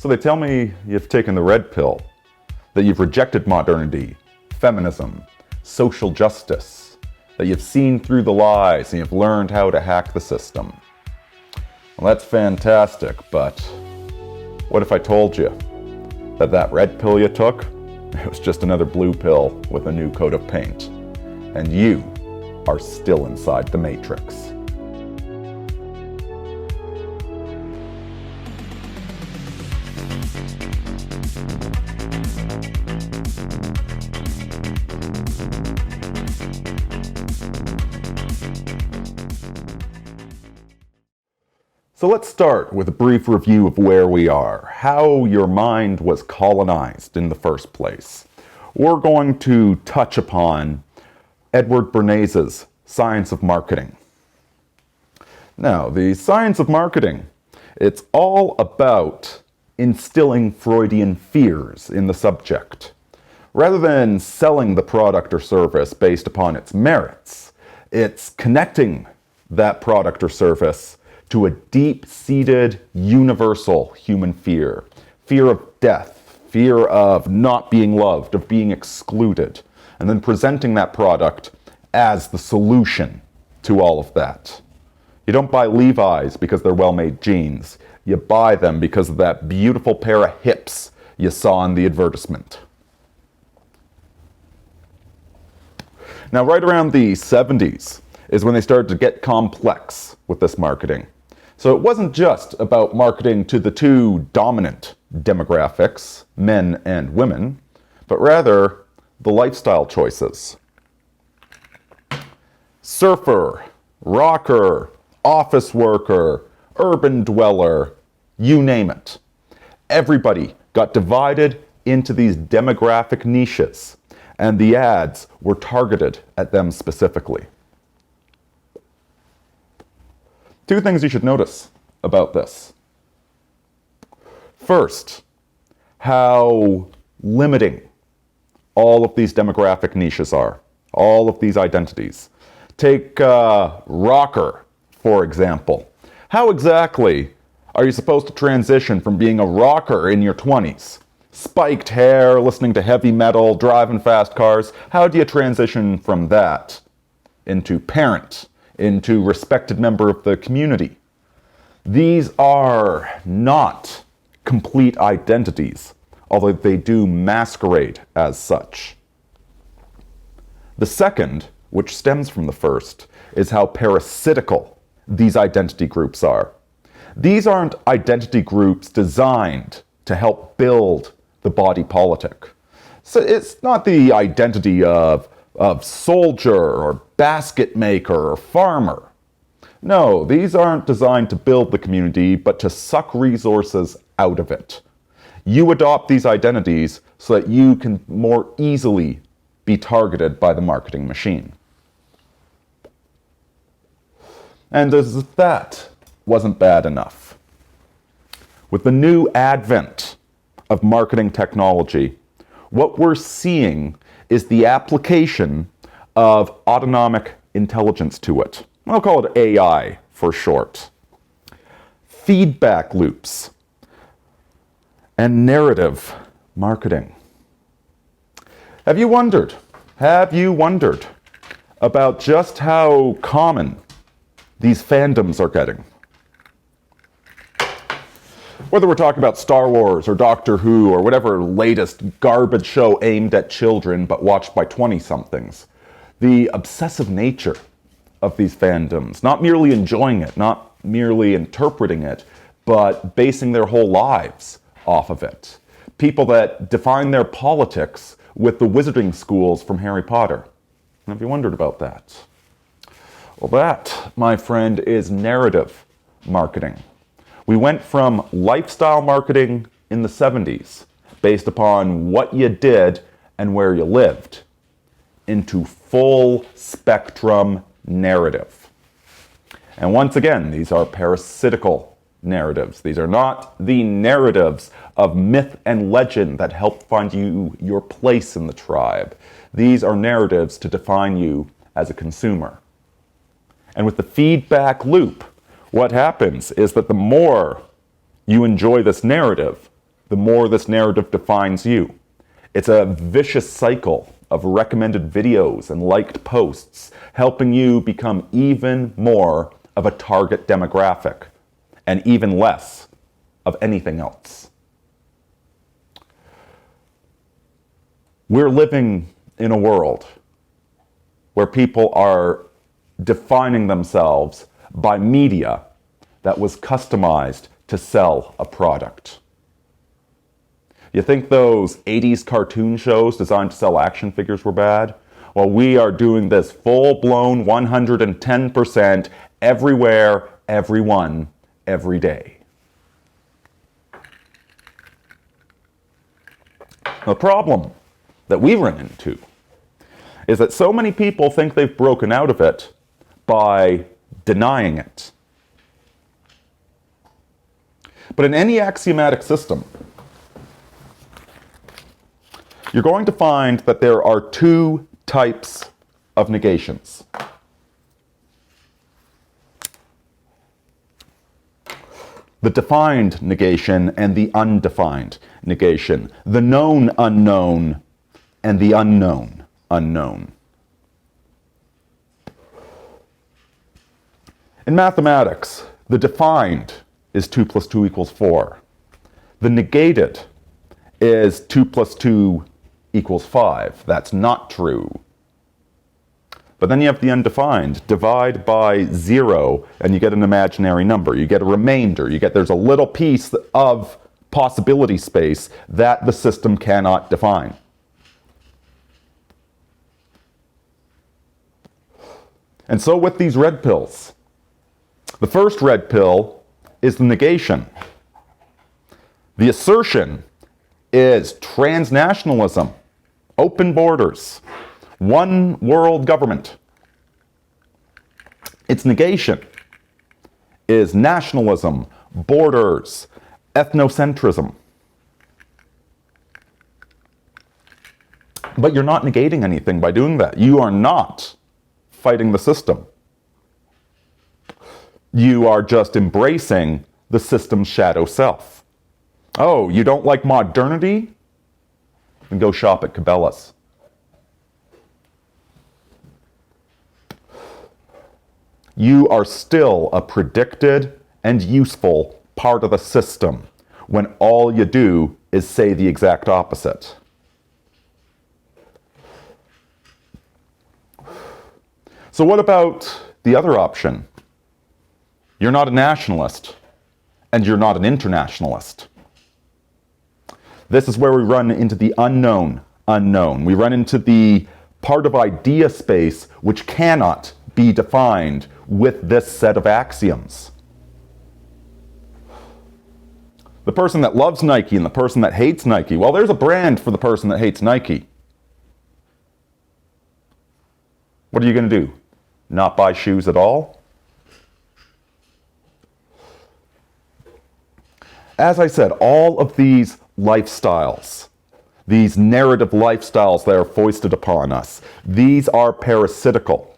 So they tell me you've taken the red pill, that you've rejected modernity, feminism, social justice, that you've seen through the lies and you've learned how to hack the system. Well, that's fantastic, but what if I told you that that red pill you took, it was just another blue pill with a new coat of paint, and you are still inside the Matrix? So let's start with a brief review of where we are, how your mind was colonized in the first place. We're going to touch upon Edward Bernays' Science of Marketing. Now, the science of marketing, it's all about instilling Freudian fears in the subject. Rather than selling the product or service based upon its merits, it's connecting that product or service to a deep-seated, universal human fear. Fear of death, fear of not being loved, of being excluded, and then presenting that product as the solution to all of that. You don't buy Levi's because they're well-made jeans. You buy them because of that beautiful pair of hips you saw in the advertisement. Now, right around the 70s is when they started to get complex with this marketing. So it wasn't just about marketing to the two dominant demographics, men and women, but rather the lifestyle choices. Surfer, rocker, office worker, urban dweller, you name it. Everybody got divided into these demographic niches, and the ads were targeted at them specifically. Two things you should notice about this. First, how limiting all of these demographic niches are, all of these identities. Take rocker, for example. How exactly are you supposed to transition from being a rocker in your 20s? Spiked hair, listening to heavy metal, driving fast cars. How do you transition from that into parent, into respected member of the community? These are not complete identities, although they do masquerade as such. The second, which stems from the first, is how parasitical these identity groups are. These aren't identity groups designed to help build the body politic. So it's not the identity of soldier or basket maker or farmer. No, these aren't designed to build the community, but to suck resources out of it. You adopt these identities so that you can more easily be targeted by the marketing machine. And as if that wasn't bad enough, with the new advent of marketing technology, what we're seeing is the application of autonomic intelligence to it. I'll call it AI for short. Feedback loops and narrative marketing. Have you wondered about just how common these fandoms are getting? Whether we're talking about Star Wars or Doctor Who or whatever latest garbage show aimed at children but watched by 20-somethings, the obsessive nature of these fandoms, not merely enjoying it, not merely interpreting it, but basing their whole lives off of it. People that define their politics with the wizarding schools from Harry Potter. Have you wondered about that? Well, that, my friend, is narrative marketing. We went from lifestyle marketing in the 70s, based upon what you did and where you lived, into full spectrum narrative. And once again, these are parasitical narratives. These are not the narratives of myth and legend that help find you your place in the tribe. These are narratives to define you as a consumer. And with the feedback loop, what happens is that the more you enjoy this narrative, the more this narrative defines you. It's a vicious cycle of recommended videos and liked posts, helping you become even more of a target demographic and even less of anything else. We're living in a world where people are defining themselves by media that was customized to sell a product. You think those 80s cartoon shows designed to sell action figures were bad? Well, we are doing this full-blown 110% everywhere, everyone, every day. The problem that we run into is that so many people think they've broken out of it by denying it. But in any axiomatic system, you're going to find that there are two types of negations. The defined negation and the undefined negation. The known unknown and the unknown unknown. In mathematics, the defined is 2 plus 2 equals 4. The negated is 2 plus 2 equals 5. That's not true. But then you have the undefined. Divide by 0 and you get an imaginary number. You get a remainder. There's a little piece of possibility space that the system cannot define. And so with these red pills, the first red pill is the negation. The assertion is transnationalism, open borders, one world government. Its negation is nationalism, borders, ethnocentrism. But you're not negating anything by doing that. You are not fighting the system. You are just embracing the system's shadow self. Oh, you don't like modernity? Then go shop at Cabela's. You are still a predicted and useful part of the system when all you do is say the exact opposite. So what about the other option? You're not a nationalist, and you're not an internationalist. This is where we run into the unknown unknown. We run into the part of idea space which cannot be defined with this set of axioms. The person that loves Nike and the person that hates Nike, well, there's a brand for the person that hates Nike. What are you going to do? Not buy shoes at all? As I said, all of these lifestyles, these narrative lifestyles that are foisted upon us, these are parasitical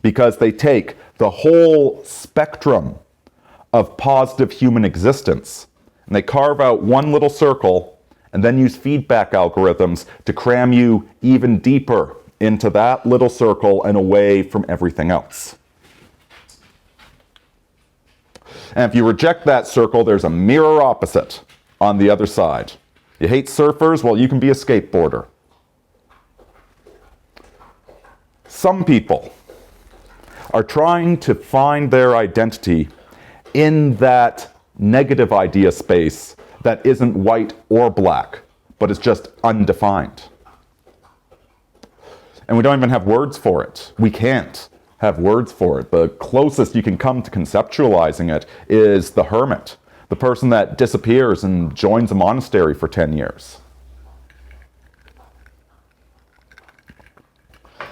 because they take the whole spectrum of positive human existence and they carve out one little circle and then use feedback algorithms to cram you even deeper into that little circle and away from everything else. And if you reject that circle, there's a mirror opposite on the other side. You hate surfers? Well, you can be a skateboarder. Some people are trying to find their identity in that negative idea space that isn't white or black, but is just undefined. And we don't even have words for it. We can't have words for it. The closest you can come to conceptualizing it is the hermit, the person that disappears and joins a monastery for 10 years.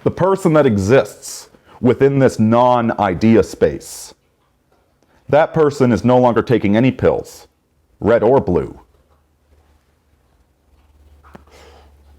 The person that exists within this non-idea space, that person is no longer taking any pills, red or blue.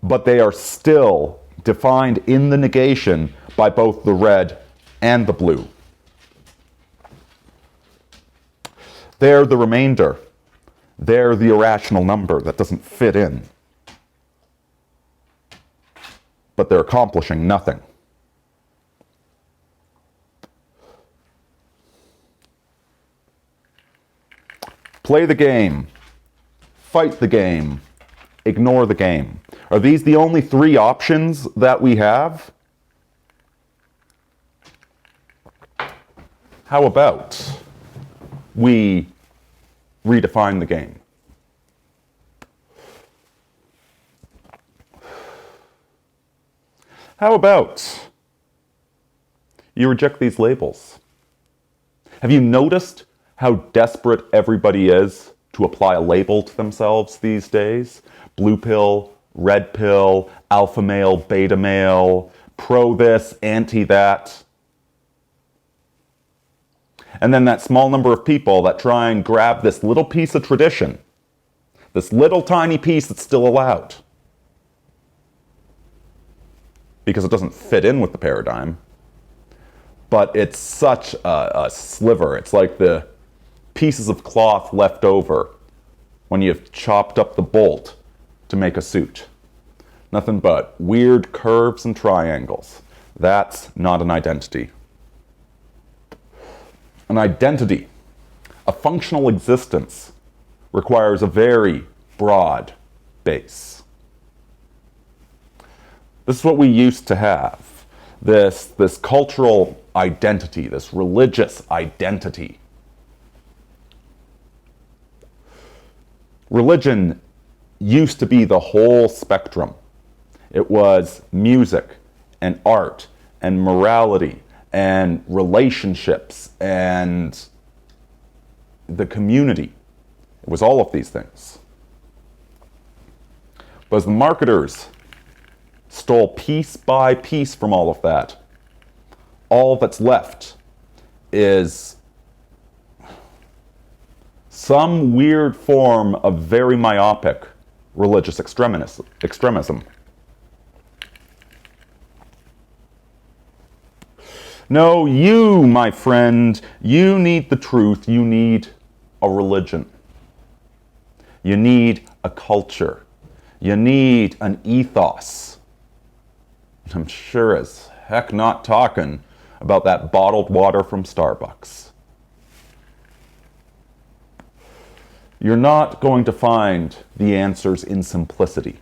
But they are still defined in the negation by both the red and the blue. They're the remainder. They're the irrational number that doesn't fit in. But they're accomplishing nothing. Play the game. Fight the game. Ignore the game. Are these the only three options that we have? How about we redefine the game? How about you reject these labels? Have you noticed how desperate everybody is to apply a label to themselves these days? Blue pill, red pill, alpha male, beta male, pro this, anti that. And then that small number of people that try and grab this little piece of tradition, this little tiny piece that's still allowed, because it doesn't fit in with the paradigm. But it's such a sliver. It's like the pieces of cloth left over when you've chopped up the bolt to make a suit. Nothing but weird curves and triangles. That's not an identity. An identity, a functional existence, requires a very broad base. This is what we used to have. This cultural identity, this religious identity. Religion used to be the whole spectrum. It was music and art and morality and relationships and the community. It was all of these things. But as the marketers stole piece by piece from all of that, all that's left is some weird form of very myopic religious extremism. No, you, my friend, you need the truth. You need a religion. You need a culture. You need an ethos. I'm sure as heck not talking about that bottled water from Starbucks. You're not going to find the answers in simplicity,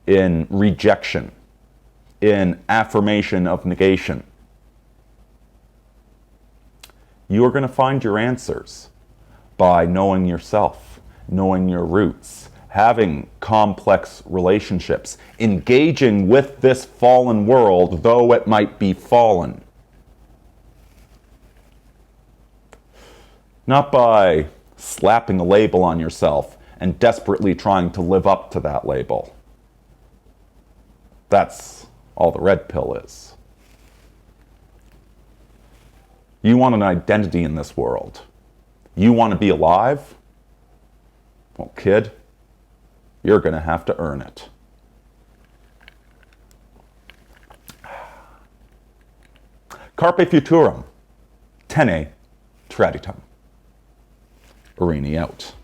in rejection, in affirmation of negation. You are going to find your answers by knowing yourself, knowing your roots, having complex relationships, engaging with this fallen world, though it might be fallen. Not by slapping a label on yourself and desperately trying to live up to that label. That's all the red pill is. You want an identity in this world. You want to be alive? Well, kid, you're going to have to earn it. Carpe futurum. Tene traditum. Aurini out.